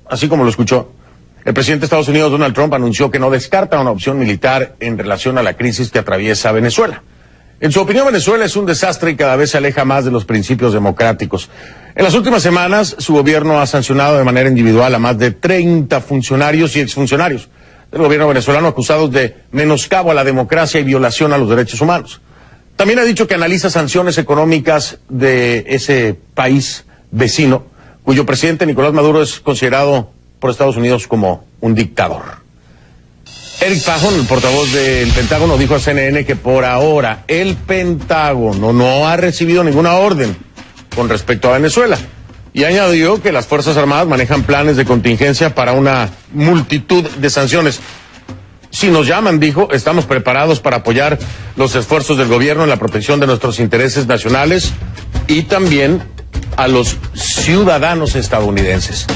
Así como lo escuchó, el presidente de Estados Unidos, Donald Trump, anunció que no descarta una opción militar en relación a la crisis que atraviesa Venezuela. En su opinión, Venezuela es un desastre y cada vez se aleja más de los principios democráticos. En las últimas semanas, su gobierno ha sancionado de manera individual a más de 30 funcionarios y exfuncionarios del gobierno venezolano acusados de menoscabo a la democracia y violación a los derechos humanos. También ha dicho que analiza sanciones económicas de ese país vecino, cuyo presidente Nicolás Maduro es considerado por Estados Unidos como un dictador. Eric Pahon, el portavoz del Pentágono, dijo a CNN que por ahora el Pentágono no ha recibido ninguna orden con respecto a Venezuela. Y añadió que las Fuerzas Armadas manejan planes de contingencia para una multitud de sanciones. Si nos llaman, dijo, estamos preparados para apoyar los esfuerzos del gobierno en la protección de nuestros intereses nacionales y también a los ciudadanos estadounidenses.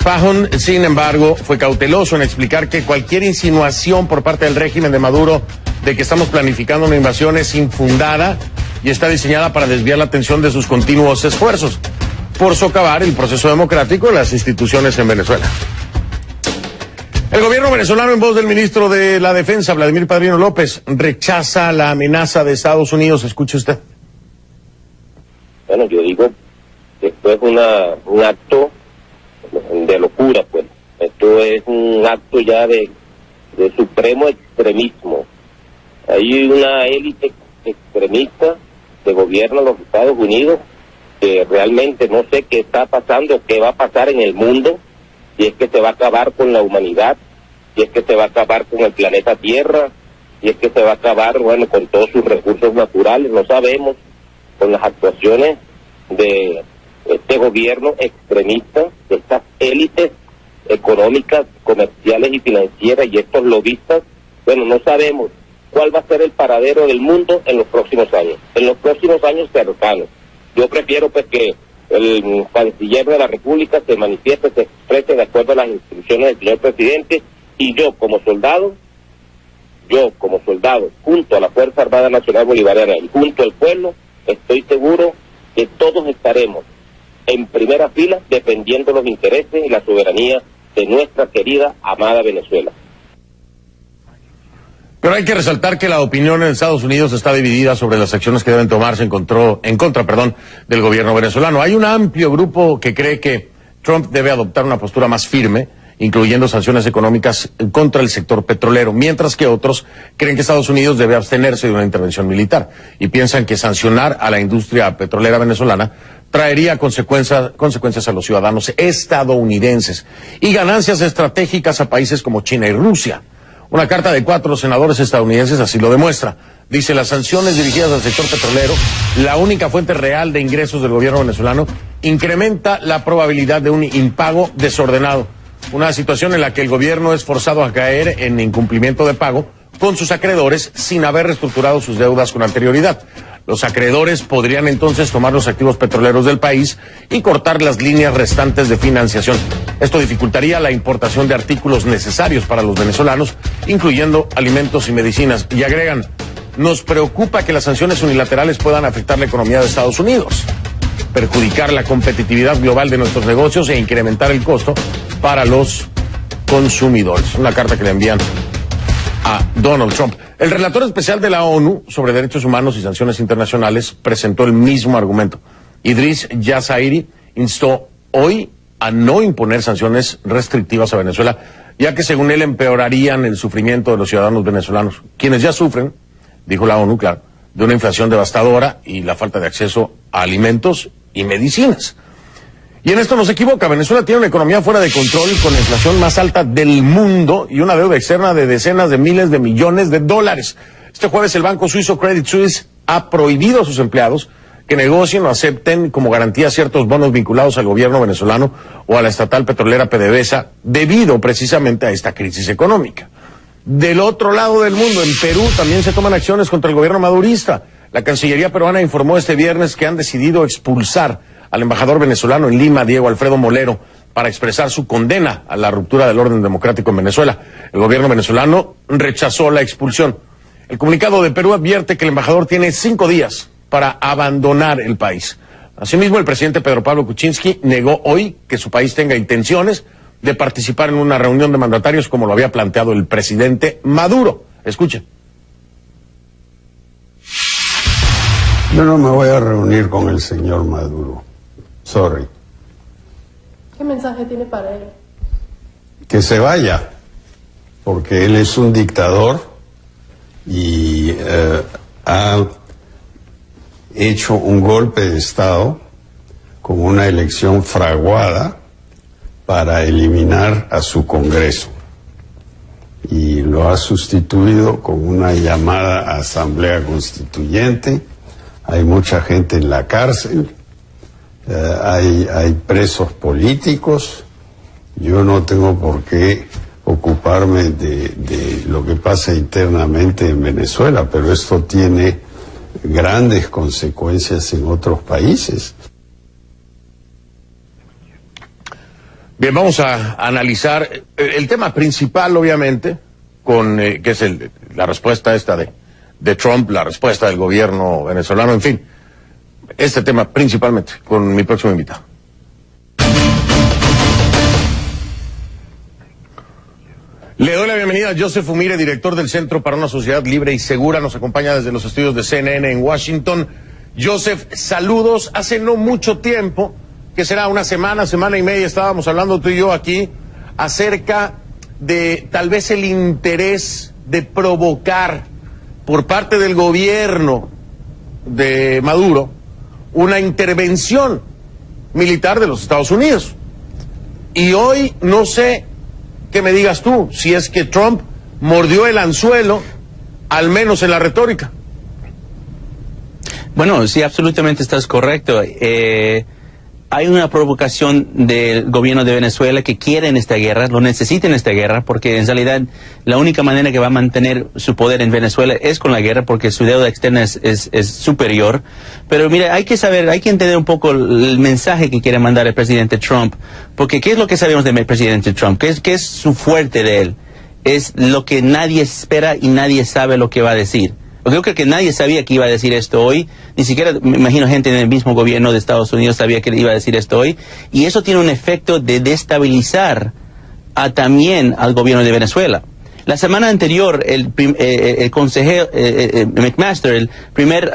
Pahon, sin embargo, fue cauteloso en explicar que cualquier insinuación por parte del régimen de Maduro de que estamos planificando una invasión es infundada y está diseñada para desviar la atención de sus continuos esfuerzos por socavar el proceso democrático de las instituciones en Venezuela. El gobierno venezolano, en voz del ministro de la Defensa, Vladimir Padrino López, rechaza la amenaza de Estados Unidos. Escuche usted. Bueno, yo digo que esto es un acto de locura, pues. Esto es un acto ya de supremo extremismo. Hay una élite extremista que gobierna los Estados Unidos que realmente no sé qué está pasando, qué va a pasar en el mundo, si es que se va a acabar con la humanidad, si es que se va a acabar con el planeta Tierra, si es que se va a acabar, bueno, con todos sus recursos naturales, no sabemos, con las actuaciones de este gobierno extremista, de estas élites económicas, comerciales y financieras y estos lobistas. Bueno, no sabemos cuál va a ser el paradero del mundo en los próximos años cercanos. Yo prefiero pues que el canciller de la República se manifieste, se exprese de acuerdo a las instrucciones del señor presidente, y yo como soldado, junto a la Fuerza Armada Nacional Bolivariana y junto al pueblo, estoy seguro que todos estaremos en primera fila defendiendo los intereses y la soberanía de nuestra querida, amada Venezuela. Pero hay que resaltar que la opinión en Estados Unidos está dividida sobre las acciones que deben tomarse en contra del gobierno venezolano. Hay un amplio grupo que cree que Trump debe adoptar una postura más firme, incluyendo sanciones económicas contra el sector petrolero, mientras que otros creen que Estados Unidos debe abstenerse de una intervención militar y piensan que sancionar a la industria petrolera venezolana traería consecuencias a los ciudadanos estadounidenses y ganancias estratégicas a países como China y Rusia. Una carta de 4 senadores estadounidenses así lo demuestra. Dice, las sanciones dirigidas al sector petrolero, la única fuente real de ingresos del gobierno venezolano, incrementa la probabilidad de un impago desordenado. Una situación en la que el gobierno es forzado a caer en incumplimiento de pago con sus acreedores sin haber reestructurado sus deudas con anterioridad. Los acreedores podrían entonces tomar los activos petroleros del país y cortar las líneas restantes de financiación. Esto dificultaría la importación de artículos necesarios para los venezolanos, incluyendo alimentos y medicinas. Y agregan, nos preocupa que las sanciones unilaterales puedan afectar la economía de Estados Unidos, perjudicar la competitividad global de nuestros negocios e incrementar el costo para los consumidores. Una carta que le envían a Donald Trump. El relator especial de la ONU sobre derechos humanos y sanciones internacionales presentó el mismo argumento. Idris Yazairi instó hoy a no imponer sanciones restrictivas a Venezuela, ya que según él empeorarían el sufrimiento de los ciudadanos venezolanos, quienes ya sufren, dijo la ONU, claro, de una inflación devastadora y la falta de acceso a alimentos y medicinas. Y en esto no se equivoca, Venezuela tiene una economía fuera de control con la inflación más alta del mundo y una deuda externa de decenas de miles de millones de dólares. Este jueves el banco suizo Credit Suisse ha prohibido a sus empleados que negocien o acepten como garantía ciertos bonos vinculados al gobierno venezolano o a la estatal petrolera PDVSA debido precisamente a esta crisis económica. Del otro lado del mundo, en Perú, también se toman acciones contra el gobierno madurista. La Cancillería peruana informó este viernes que han decidido expulsar al embajador venezolano en Lima, Diego Alfredo Molero, para expresar su condena a la ruptura del orden democrático en Venezuela. El gobierno venezolano rechazó la expulsión. El comunicado de Perú advierte que el embajador tiene 5 días para abandonar el país. Asimismo, el presidente Pedro Pablo Kuczynski negó hoy que su país tenga intenciones de participar en una reunión de mandatarios como lo había planteado el presidente Maduro. Escuchen. Yo no me voy a reunir con el señor Maduro. Sorry. ¿Qué mensaje tiene para él? Que se vaya, porque él es un dictador y ha hecho un golpe de Estado con una elección fraguada para eliminar a su Congreso. Y lo ha sustituido con una llamada Asamblea Constituyente. Hay mucha gente en la cárcel, hay presos políticos. Yo no tengo por qué ocuparme de lo que pasa internamente en Venezuela, pero esto tiene grandes consecuencias en otros países. Bien, vamos a analizar el tema principal, obviamente, que es la respuesta esta de Trump, la respuesta del gobierno venezolano, en fin, este tema principalmente con mi próximo invitado. Le doy la bienvenida a Joseph Umire, director del Centro para una Sociedad Libre y Segura. Nos acompaña desde los estudios de CNN en Washington. Joseph, saludos. Hace no mucho tiempo, que será una semana, semana y media, estábamos hablando tú y yo aquí acerca de tal vez el interés de provocar por parte del gobierno de Maduro una intervención militar de los Estados Unidos. Y hoy no sé que me digas tú si es que Trump mordió el anzuelo, al menos en la retórica. Bueno, sí, absolutamente estás correcto. Hay una provocación del gobierno de Venezuela que quieren esta guerra, lo necesitan esta guerra, porque en realidad la única manera que va a mantener su poder en Venezuela es con la guerra, porque su deuda externa es superior. Pero mira, hay que entender un poco el mensaje que quiere mandar el presidente Trump, porque ¿qué es lo que sabemos del presidente Trump? ¿Qué es su fuerte de él? Es lo que nadie espera y nadie sabe lo que va a decir. Yo creo que nadie sabía que iba a decir esto hoy, ni siquiera me imagino gente en el mismo gobierno de Estados Unidos sabía que iba a decir esto hoy, y eso tiene un efecto de destabilizar también al gobierno de Venezuela. La semana anterior, el consejero McMaster, el primer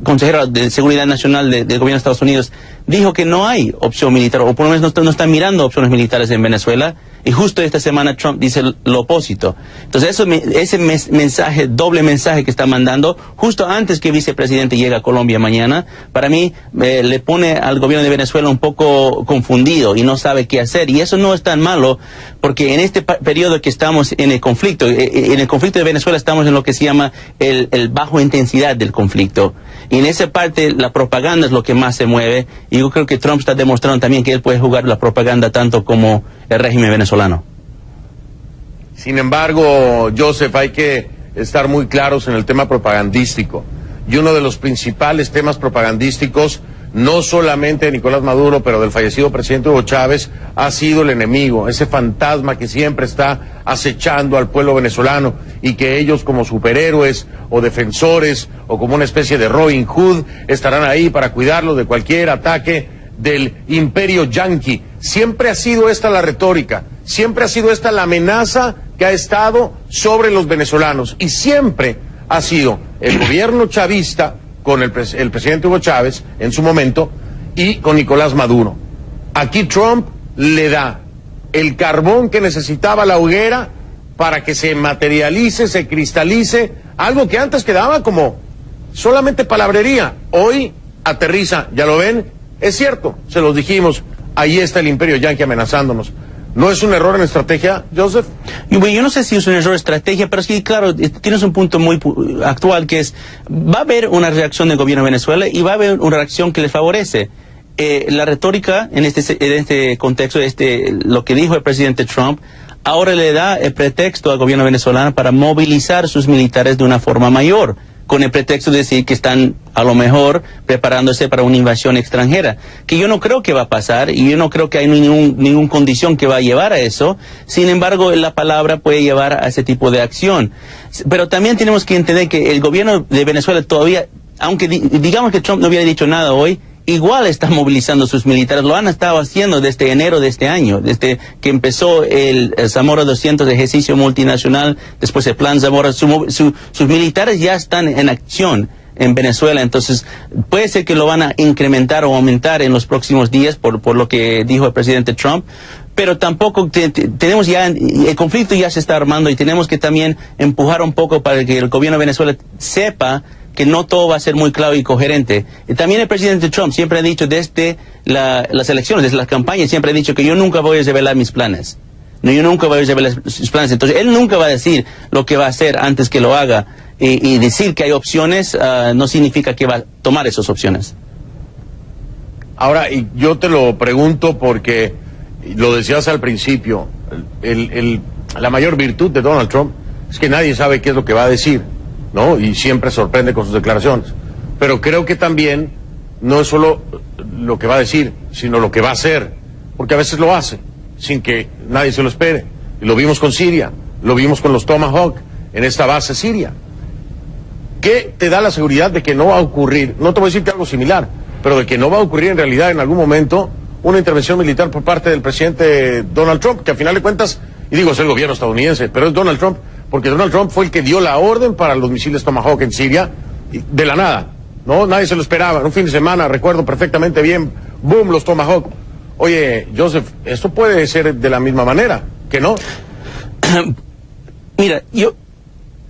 consejero de Seguridad Nacional del gobierno de Estados Unidos, dijo que no hay opción militar, o por lo menos no están mirando opciones militares en Venezuela, y justo esta semana Trump dice lo opuesto. Entonces ese mensaje, doble mensaje que está mandando, justo antes que el vicepresidente llegue a Colombia mañana, para mí le pone al gobierno de Venezuela un poco confundido y no sabe qué hacer. Y eso no es tan malo, porque en este periodo que estamos en el conflicto de Venezuela estamos en lo que se llama el bajo intensidad del conflicto. Y en esa parte la propaganda es lo que más se mueve, y yo creo que Trump está demostrando también que él puede jugar la propaganda tanto como el régimen venezolano. Sin embargo, Joseph, hay que estar muy claros en el tema propagandístico. Y uno de los principales temas propagandísticos, no solamente de Nicolás Maduro, pero del fallecido presidente Hugo Chávez, ha sido el enemigo, ese fantasma que siempre está acechando al pueblo venezolano, y que ellos como superhéroes o defensores o como una especie de Robin Hood estarán ahí para cuidarlos de cualquier ataque del imperio yanqui. Siempre ha sido esta la retórica, siempre ha sido esta la amenaza que ha estado sobre los venezolanos, y siempre ha sido el gobierno chavista con el presidente Hugo Chávez en su momento y con Nicolás Maduro. Aquí Trump le da el carbón que necesitaba la hoguera para que se materialice, se cristalice, algo que antes quedaba como solamente palabrería. Hoy aterriza, ¿ya lo ven? Es cierto, se los dijimos, ahí está el imperio yanqui amenazándonos. ¿No es un error en estrategia, Joseph? Yo no sé si es un error en estrategia, pero sí, claro, tienes un punto muy actual, que es, va a haber una reacción del gobierno de Venezuela y va a haber una reacción que les favorece. La retórica en este contexto, lo que dijo el presidente Trump, ahora le da el pretexto al gobierno venezolano para movilizar sus militares de una forma mayor, con el pretexto de decir que están a lo mejor preparándose para una invasión extranjera, que yo no creo que va a pasar, y yo no creo que hay ninguna condición que va a llevar a eso. Sin embargo, la palabra puede llevar a ese tipo de acción. Pero también tenemos que entender que el gobierno de Venezuela todavía aunque digamos que Trump no hubiera dicho nada hoy, igual está movilizando sus militares. Lo han estado haciendo desde enero de este año, desde que empezó el Zamora 200 de ejercicio multinacional, después el plan Zamora. Sus militares ya están en acción en Venezuela, entonces puede ser que lo van a incrementar o aumentar en los próximos días por lo que dijo el presidente Trump, pero tampoco tenemos ya, el conflicto ya se está armando y tenemos que también empujar un poco para que el gobierno de Venezuela sepa que no todo va a ser muy claro y coherente. Y también el presidente Trump siempre ha dicho desde las elecciones, desde las campañas, siempre ha dicho que yo nunca voy a revelar mis planes. No, yo nunca voy a revelar sus planes. Entonces, él nunca va a decir lo que va a hacer antes que lo haga. Y decir que hay opciones no significa que va a tomar esas opciones. Ahora, y yo te lo pregunto porque lo decías al principio, la mayor virtud de Donald Trump es que nadie sabe qué es lo que va a decir, ¿no? Y siempre sorprende con sus declaraciones. Pero creo que también no es solo lo que va a decir, sino lo que va a hacer, porque a veces lo hace sin que nadie se lo espere. Y lo vimos con Siria, lo vimos con los Tomahawk en esta base siria. ¿Qué te da la seguridad de que no va a ocurrir? No te voy a decir que algo similar, pero de que no va a ocurrir en realidad en algún momento una intervención militar por parte del presidente Donald Trump, que a final de cuentas, y digo, es el gobierno estadounidense, pero es Donald Trump, porque Donald Trump fue el que dio la orden para los misiles Tomahawk en Siria, de la nada, ¿no? Nadie se lo esperaba. En un fin de semana, recuerdo perfectamente bien, boom, los Tomahawk. Oye, Joseph, esto puede ser de la misma manera, ¿que no? Mira,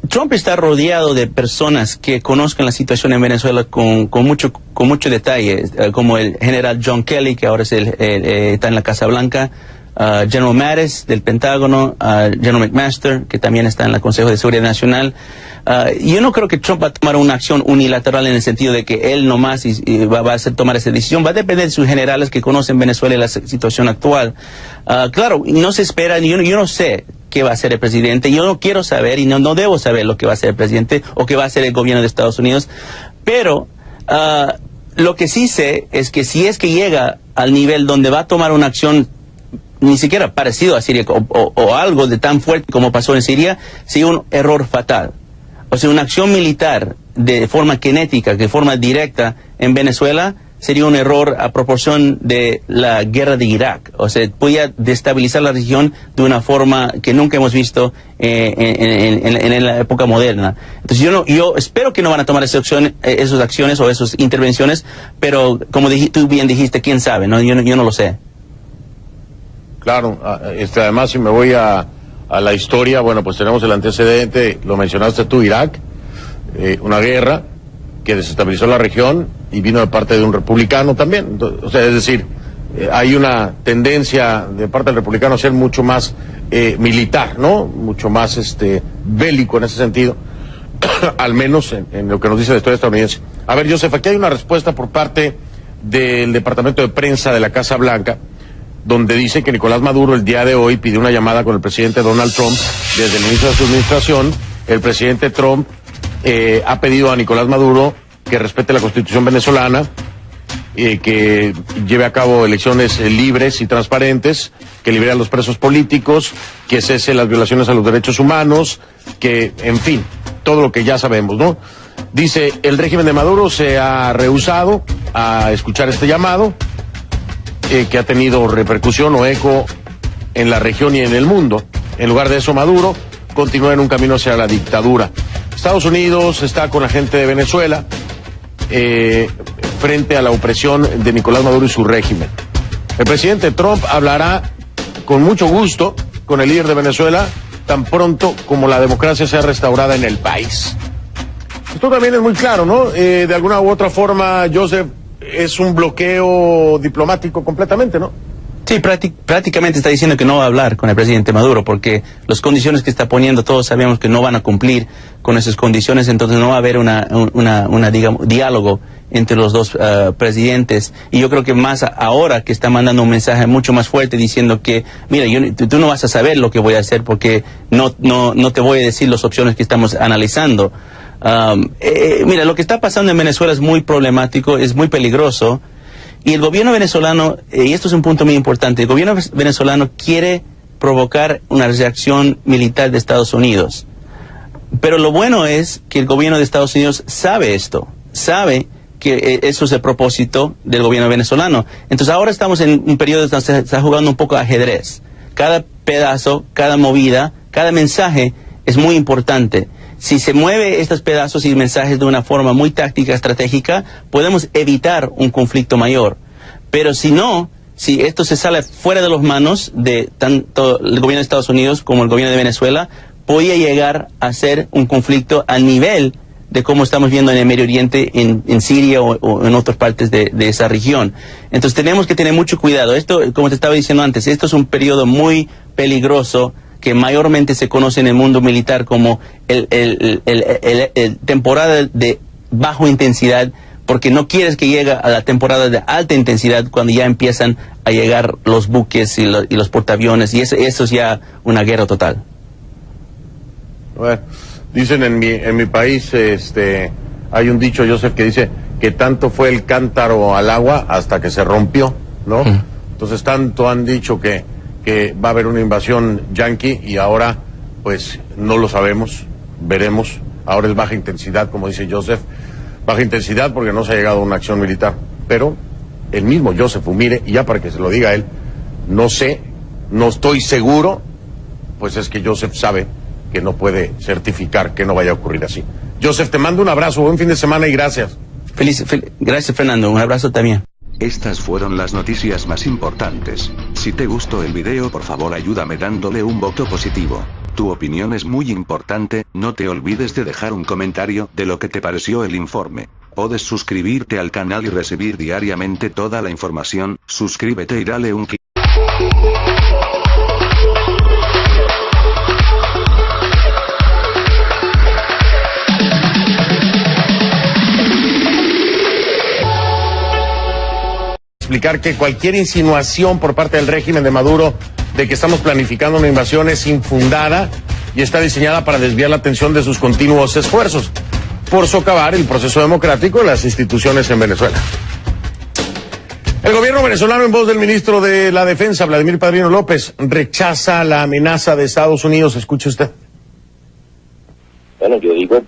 Trump está rodeado de personas que conozcan la situación en Venezuela con mucho detalle, como el general John Kelly, que ahora está en la Casa Blanca, General Mattis del Pentágono, General McMaster, que también está en el Consejo de Seguridad Nacional. Yo no creo que Trump va a tomar una acción unilateral en el sentido de que él nomás va a hacer tomar esa decisión. Va a depender de sus generales que conocen Venezuela y la situación actual. Claro, no se espera, yo no sé qué va a hacer el presidente. Yo no quiero saber y no debo saber lo que va a hacer el presidente o qué va a hacer el gobierno de Estados Unidos. Pero lo que sí sé es que si es que llega al nivel donde va a tomar una acción ni siquiera parecido a Siria o algo de tan fuerte como pasó en Siria, sería un error fatal. O sea, una acción militar de forma kinética, de forma directa en Venezuela, sería un error a proporción de la guerra de Irak. O sea, podía destabilizar la región de una forma que nunca hemos visto en la época moderna. Entonces yo espero que no van a tomar esas acciones o esas intervenciones, pero como tú bien dijiste, quién sabe, ¿no? Yo no lo sé. Claro, además si me voy a la historia, bueno, pues tenemos el antecedente, lo mencionaste tú, Irak, una guerra que desestabilizó la región y vino de parte de un republicano también. O sea, es decir, hay una tendencia de parte del republicano a ser mucho más militar, ¿no? Mucho más bélico en ese sentido, al menos en lo que nos dice la historia estadounidense. A ver, Joseph, aquí hay una respuesta por parte del Departamento de Prensa de la Casa Blanca, donde dice que Nicolás Maduro el día de hoy pidió una llamada con el presidente Donald Trump desde el inicio de su administración. El presidente Trump ha pedido a Nicolás Maduro que respete la Constitución venezolana, que lleve a cabo elecciones libres y transparentes, que libere a los presos políticos, que cese las violaciones a los derechos humanos, que, en fin, todo lo que ya sabemos, ¿no? Dice, el régimen de Maduro se ha rehusado a escuchar este llamado, que ha tenido repercusión o eco en la región y en el mundo. En lugar de eso, Maduro continúa en un camino hacia la dictadura. Estados Unidos está con la gente de Venezuela frente a la opresión de Nicolás Maduro y su régimen. El presidente Trump hablará con mucho gusto con el líder de Venezuela tan pronto como la democracia sea restaurada en el país. Esto también es muy claro, ¿no? De alguna u otra forma, Joseph, es un bloqueo diplomático completamente, ¿no? Sí, prácticamente está diciendo que no va a hablar con el presidente Maduro porque las condiciones que está poniendo todos sabemos que no van a cumplir con esas condiciones, entonces no va a haber digamos, diálogo entre los dos presidentes. Y yo creo que más ahora que está mandando un mensaje mucho más fuerte diciendo que, mira, tú no vas a saber lo que voy a hacer porque no te voy a decir las opciones que estamos analizando. Mira, lo que está pasando en Venezuela es muy problemático, es muy peligroso. Y el gobierno venezolano, y esto es un punto muy importante, el gobierno venezolano quiere provocar una reacción militar de Estados Unidos. Pero lo bueno es que el gobierno de Estados Unidos sabe esto. sabe que eso es el propósito del gobierno venezolano. Entonces ahora estamos en un periodo donde se está jugando un poco ajedrez. Cada pedazo, cada movida, cada mensaje es muy importante. Si se mueve estos pedazos y mensajes de una forma muy táctica, estratégica, podemos evitar un conflicto mayor. Pero si no, si esto se sale fuera de las manos de tanto el gobierno de Estados Unidos como el gobierno de Venezuela, podría llegar a ser un conflicto a nivel de cómo estamos viendo en el Medio Oriente, en Siria o en otras partes de esa región. Entonces tenemos que tener mucho cuidado. Esto, como te estaba diciendo antes, esto es un periodo muy peligroso que mayormente se conoce en el mundo militar como el temporada de baja intensidad, porque no quieres que llegue a la temporada de alta intensidad cuando ya empiezan a llegar los buques y los portaaviones, y eso es ya una guerra total. Bueno, dicen en mi país, hay un dicho, Joseph, que dice que tanto fue el cántaro al agua hasta que se rompió, ¿no? Entonces tanto han dicho que va a haber una invasión yanqui y ahora pues no lo sabemos, veremos. Ahora es baja intensidad, como dice Joseph, baja intensidad porque no se ha llegado a una acción militar, pero el mismo Joseph Umire, y ya para que se lo diga a él, no sé, no estoy seguro, pues es que Joseph sabe que no puede certificar que no vaya a ocurrir así. Joseph, te mando un abrazo, buen fin de semana y gracias. Gracias, Fernando, un abrazo también. Estas fueron las noticias más importantes. Si te gustó el video, por favor ayúdame dándole un voto positivo. Tu opinión es muy importante, no te olvides de dejar un comentario de lo que te pareció el informe. Puedes suscribirte al canal y recibir diariamente toda la información. Suscríbete y dale un clic. Explicar que cualquier insinuación por parte del régimen de Maduro de que estamos planificando una invasión es infundada y está diseñada para desviar la atención de sus continuos esfuerzos por socavar el proceso democrático de las instituciones en Venezuela. El gobierno venezolano, en voz del ministro de la Defensa, Vladimir Padrino López, rechaza la amenaza de Estados Unidos. Escuche usted. Bueno, yo digo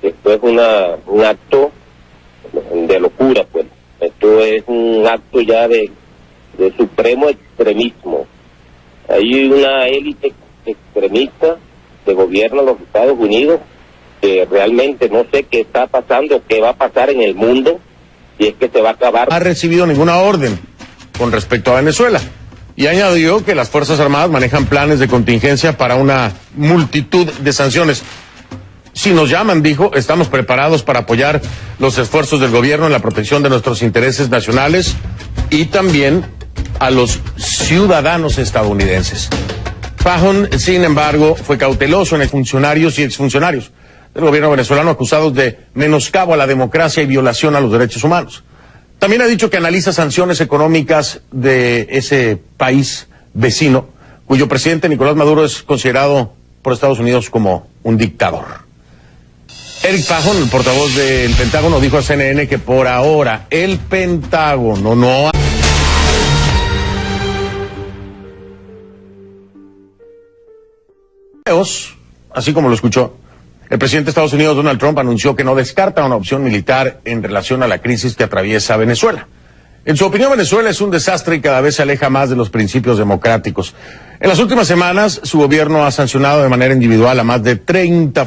que esto es un acto de locura, pues. Esto es un acto ya de supremo extremismo. Hay una élite extremista que gobierna los Estados Unidos que realmente no sé qué está pasando, qué va a pasar en el mundo, y es que se va a acabar. No ha recibido ninguna orden con respecto a Venezuela y añadió que las Fuerzas Armadas manejan planes de contingencia para una multitud de sanciones. Si nos llaman, dijo, estamos preparados para apoyar los esfuerzos del gobierno en la protección de nuestros intereses nacionales y también a los ciudadanos estadounidenses. Fajón, sin embargo, fue cauteloso en funcionarios y exfuncionarios del gobierno venezolano acusados de menoscabo a la democracia y violación a los derechos humanos. También ha dicho que analiza sanciones económicas de ese país vecino, cuyo presidente Nicolás Maduro es considerado por Estados Unidos como un dictador. Eric Fajón, el portavoz del Pentágono, dijo a CNN que por ahora el Pentágono no ha... Así como lo escuchó, el presidente de Estados Unidos, Donald Trump, anunció que no descarta una opción militar en relación a la crisis que atraviesa Venezuela. En su opinión, Venezuela es un desastre y cada vez se aleja más de los principios democráticos. En las últimas semanas, su gobierno ha sancionado de manera individual a más de 30